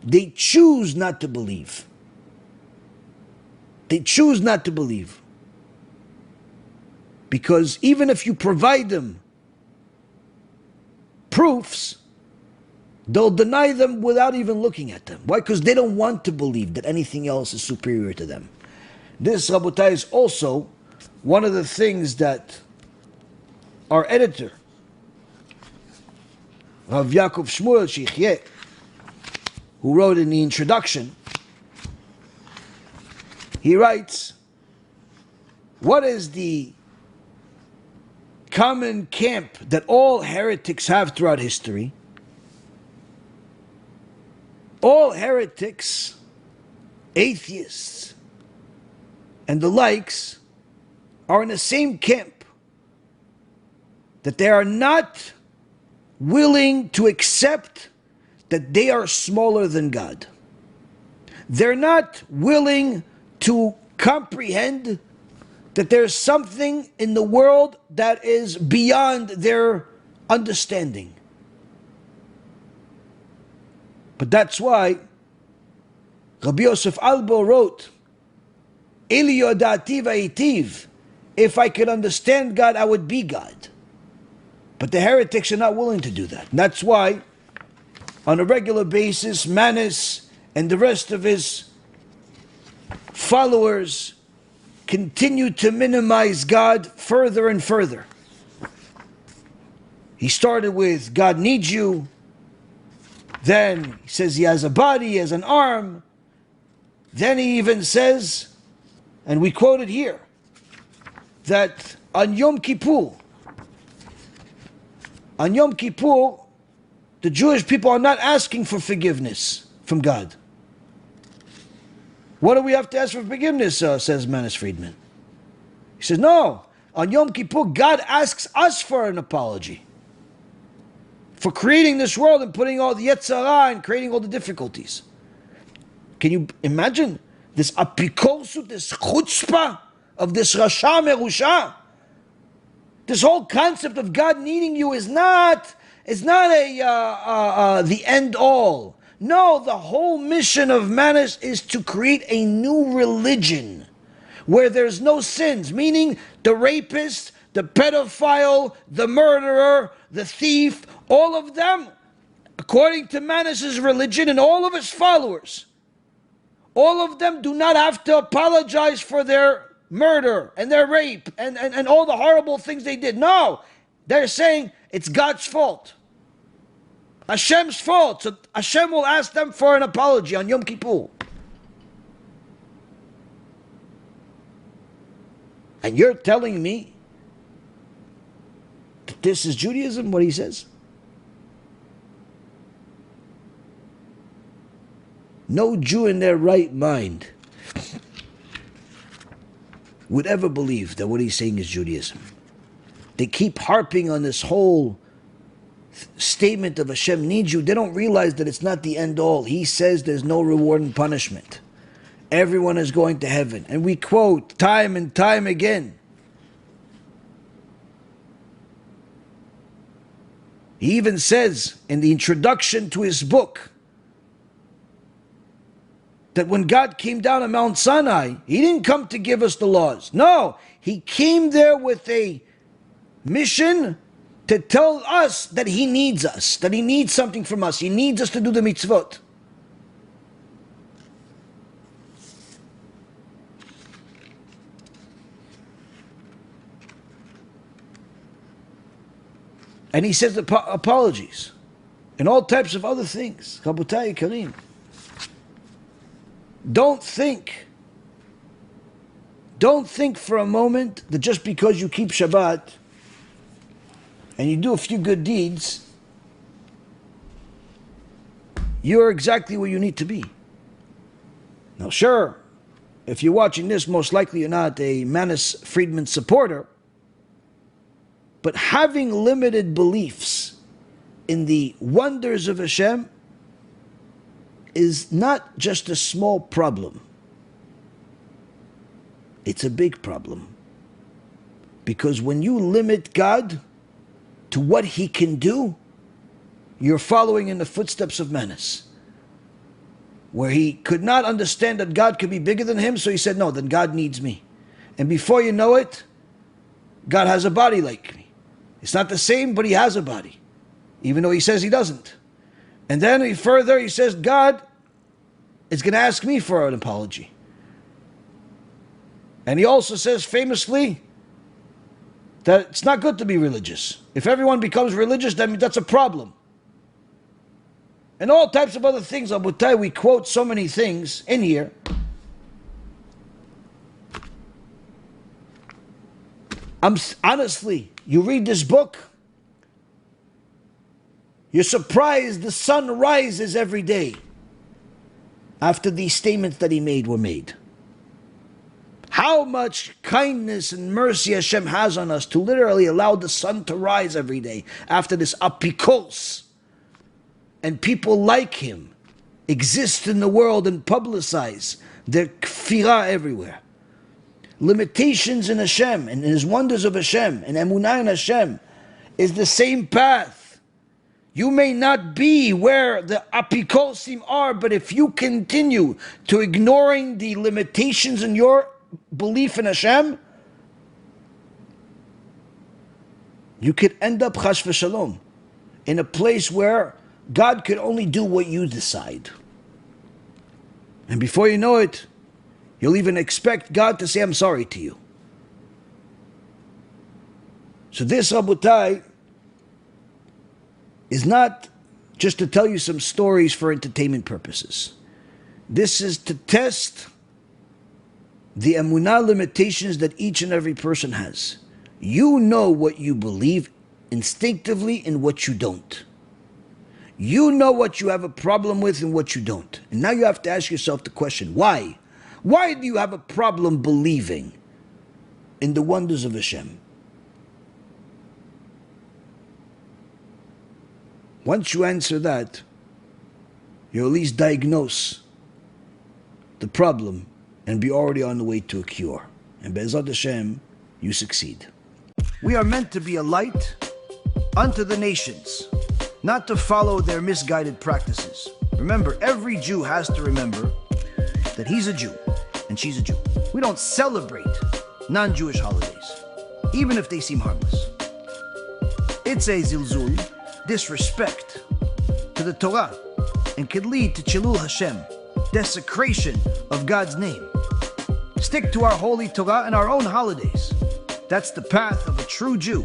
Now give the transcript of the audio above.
They choose not to believe. They choose not to believe. Because even if you provide them proofs, they'll deny them without even looking at them. Why? Because they don't want to believe that anything else is superior to them. This, Rabotai, is also one of the things that our editor, Rav Yaakov Shmuel Shichyeh, who wrote in the introduction, he writes, what is the common camp that all heretics have throughout history? All heretics, atheists, and the likes are in the same camp, that they are not willing to accept that they are smaller than God. They're not willing to comprehend that there's something in the world that is beyond their understanding. But that's why Rabbi Yosef Albo wrote, Ili yodati v'hitiv, if I could understand God, I would be God. But the heretics are not willing to do that. And that's why, on a regular basis, Manis and the rest of his followers continue to minimize God further and further. He started with, God needs you. Then he says he has a body, he has an arm. Then he even says, and we quote it here, that on Yom Kippur, the Jewish people are not asking for forgiveness from God. What do we have to ask for forgiveness, says Manis Friedman. He says, no, on Yom Kippur, God asks us for an apology for creating this world and putting all the Yetzirah and creating all the difficulties. Can you imagine this apikorsut, this chutzpah of this Rasha Merusha? This whole concept of God needing you is not the end all. No, the whole mission of Manis is to create a new religion where there's no sins, meaning the rapist, the pedophile, the murderer, the thief, all of them, according to Manis's religion and all of his followers, all of them do not have to apologize for their murder and their rape and all the horrible things they did. No, they're saying it's God's fault. Hashem's fault. So Hashem will ask them for an apology on Yom Kippur. And you're telling me that this is Judaism, what he says? No Jew in their right mind would ever believe that what he's saying is Judaism. They keep harping on this whole statement of Hashem needs you. They don't realize that it's not the end all. He says there's no reward and punishment. Everyone is going to heaven. And we quote time and time again. He even says in the introduction to his book that when God came down on Mount Sinai, he didn't come to give us the laws. No, he came there with a mission to tell us that he needs us, that he needs something from us. He needs us to do the mitzvot. And he says apologies and all types of other things. Rabotai Karim, don't think for a moment that just because you keep Shabbat and you do a few good deeds, you're exactly where you need to be. Now sure, if you're watching this, most likely you're not a Manis Friedman supporter, but having limited beliefs in the wonders of Hashem is not just a small problem. It's a big problem. Because when you limit God to what he can do, you're following in the footsteps of Manis. where he could not understand that God could be bigger than him, so he said, no, then God needs me. And before you know it, God has a body like me. It's not the same, but he has a body, even though he says he doesn't. And then he says, God is going to ask me for an apology. And he also says famously that it's not good to be religious. If everyone becomes religious, then that's a problem. And all types of other things. Abutai, we quote so many things in here. Honestly, you read this book, you're surprised the sun rises every day after these statements that he made were made. How much kindness and mercy Hashem has on us to literally allow the sun to rise every day after this apikos. And people like him exist in the world and publicize their kfirah everywhere. Limitations in Hashem and in his wonders of Hashem and emunah in Hashem is the same path. You may not be where the apikosim are, but if you continue to ignoring the limitations in your belief in Hashem, you could end up chas v'shalom in a place where God could only do what you decide. And before you know it, you'll even expect God to say, I'm sorry to you. So this, Rabotai, is not just to tell you some stories for entertainment purposes. This is to test the emunah limitations that each and every person has. You know what you believe instinctively and what you don't. You know what you have a problem with and what you don't. And now you have to ask yourself the question, why? Why do you have a problem believing in the wonders of Hashem? Once you answer that, you at least diagnose the problem and be already on the way to a cure. And Be'ezrat Hashem, you succeed. We are meant to be a light unto the nations, not to follow their misguided practices. Remember, every Jew has to remember that he's a Jew and she's a Jew. We don't celebrate non-Jewish holidays, even if they seem harmless. It's a zilzul, disrespect to the Torah, and could lead to Chilul Hashem, desecration of God's name. Stick to our holy Torah and our own holidays. That's the path of a true Jew.